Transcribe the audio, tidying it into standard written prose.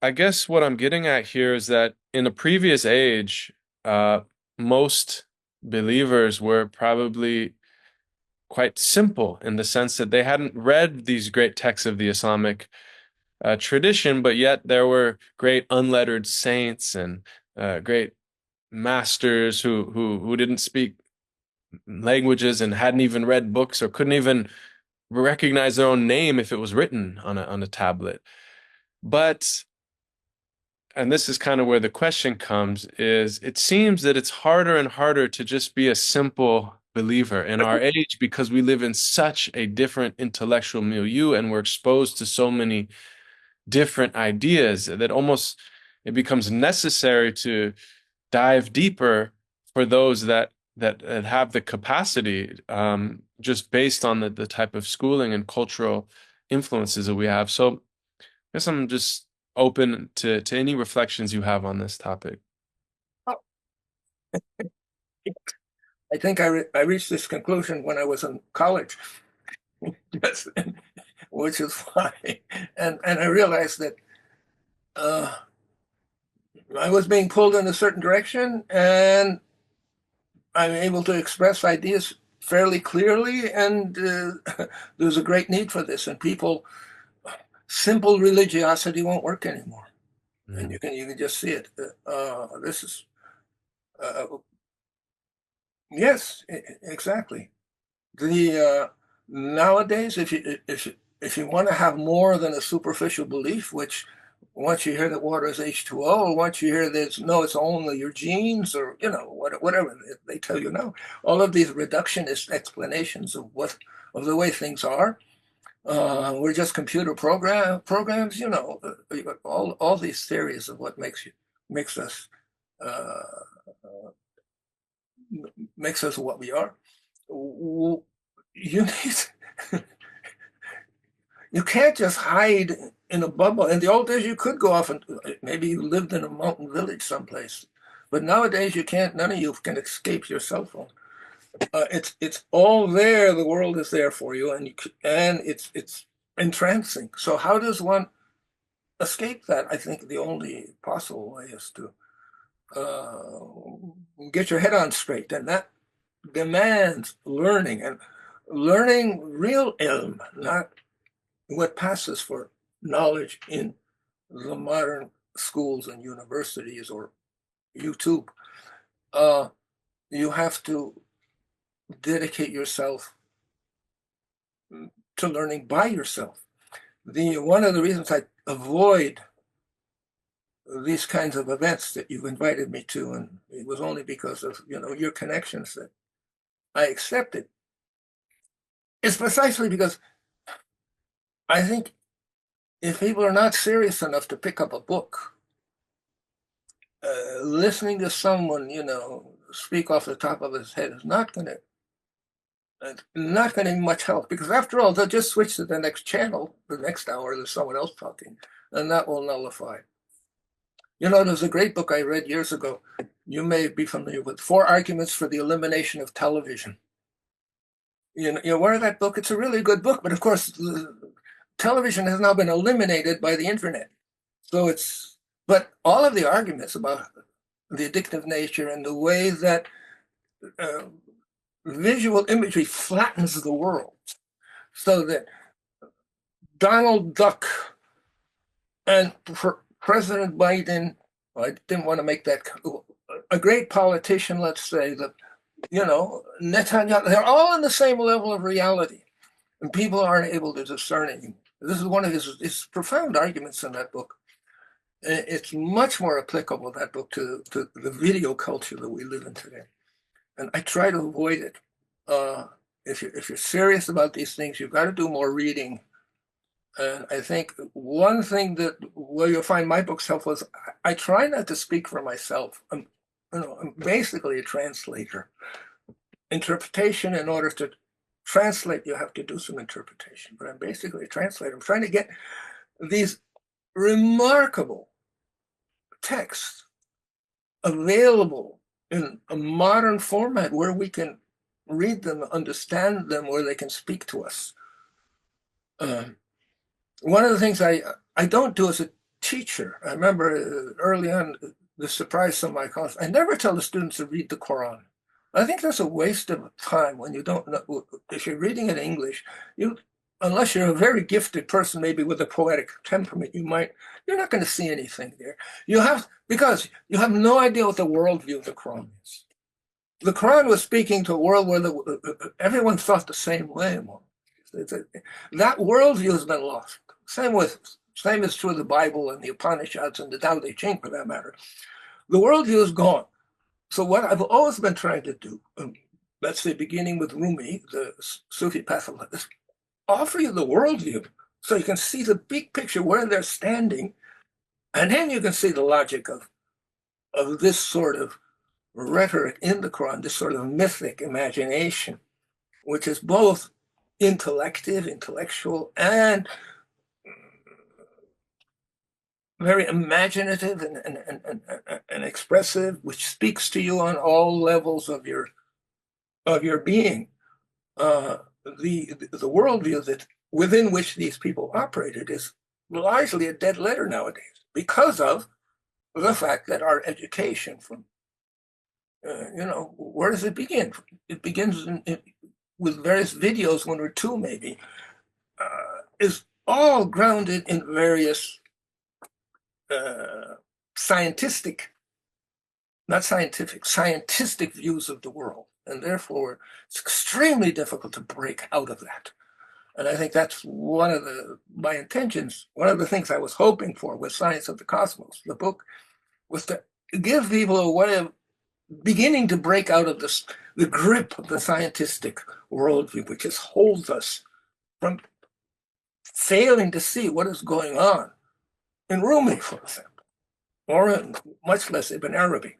I guess what I'm getting at here is that in a previous age, uh, most believers were probably quite simple in the sense that they hadn't read these great texts of the Islamic tradition, but yet there were great unlettered saints and great masters who didn't speak languages and hadn't even read books or couldn't even recognize their own name if it was written on a tablet. But and this is kind of where the question comes, is it seems that it's harder and harder to just be a simple believer in our age because we live in such a different intellectual milieu and we're exposed to so many different ideas that almost it becomes necessary to dive deeper for those that have the capacity, just based on the type of schooling and cultural influences that we have. So I guess I'm just open to any reflections you have on this topic. I think I reached this conclusion when I was in college, yes, which is why, and I realized that uh, I was being pulled in a certain direction, and I'm able to express ideas fairly clearly, and there's a great need for this. And people, simple religiosity won't work anymore, and Mm. you can just see it. This is uh, yes, exactly. The Nowadays, if you want to have more than a superficial belief, which once you hear that water is H2O, or once you hear that no, it's only your genes, or whatever they tell you now, all of these reductionist explanations of the way things are. We're just computer programs, all these theories of what makes us uh, makes us what we are. You need you can't just hide in a bubble. In the old days, you could go off and maybe you lived in a mountain village someplace, but nowadays you can't. None of you can escape your cell phone. It's all there. The world is there for you, and it's entrancing. So how does one escape that? I think the only possible way is to get your head on straight, and that demands learning and learning real ilm, not what passes for knowledge in the modern schools and universities or YouTube. Uh, you have to dedicate yourself to learning by yourself. One of the reasons I avoid these kinds of events that you've invited me to, and it was only because of your connections that I accepted, is precisely because I think if people are not serious enough to pick up a book, listening to someone, speak off the top of his head is not going to be much help, because after all, they'll just switch to the next channel, the next hour, there's someone else talking, and that will nullify. There's a great book I read years ago. You may be familiar with Four Arguments for the Elimination of Television. You're aware of that book? It's a really good book, but of course, television has now been eliminated by the internet. But all of the arguments about the addictive nature and the way that uh, visual imagery flattens the world, so that Donald Duck and President Biden, well, I didn't want to make that a great politician, let's say, that, Netanyahu, they're all on the same level of reality, and people aren't able to discern it. This is one of his profound arguments in that book. It's much more applicable, that book, to the video culture that we live in today. And I try to avoid it. If you're serious about these things, you've got to do more reading. And I think one thing that where you'll find my books helpful is I try not to speak for myself. I'm basically a translator. Interpretation, in order to translate, you have to do some interpretation. But I'm basically a translator. I'm trying to get these remarkable texts available in a modern format where we can read them, understand them, where they can speak to us. One of the things I don't do is teacher, I remember early on, the surprise some of my class, I never tell the students to read the Quran. I think that's a waste of time when you don't know. If you're reading in English, unless you're a very gifted person, maybe with a poetic temperament, you're not going to see anything there. Because you have no idea what the worldview of the Quran is. The Quran was speaking to a world where everyone thought the same way. That worldview has been lost. Same is true of the Bible and the Upanishads and the Tao Te Ching, for that matter. The worldview is gone. So what I've always been trying to do, let's say beginning with Rumi, the Sufi path of life, is offer you the worldview so you can see the big picture where they're standing, and then you can see the logic of this sort of rhetoric in the Quran, this sort of mythic imagination, which is both intellectual, and very imaginative and expressive, which speaks to you on all levels of your being. The worldview that within which these people operated is largely a dead letter nowadays because of the fact that our education from where does it begin? It begins with various videos, one or two maybe, is all grounded in various scientific views of the world. And therefore, it's extremely difficult to break out of that. And I think that's one of my intentions. One of the things I was hoping for with Science of the Cosmos, the book, was to give people a way of beginning to break out of the grip of the scientific worldview, which just holds us from failing to see what is going on in Rumi, for example, or much less Ibn Arabi.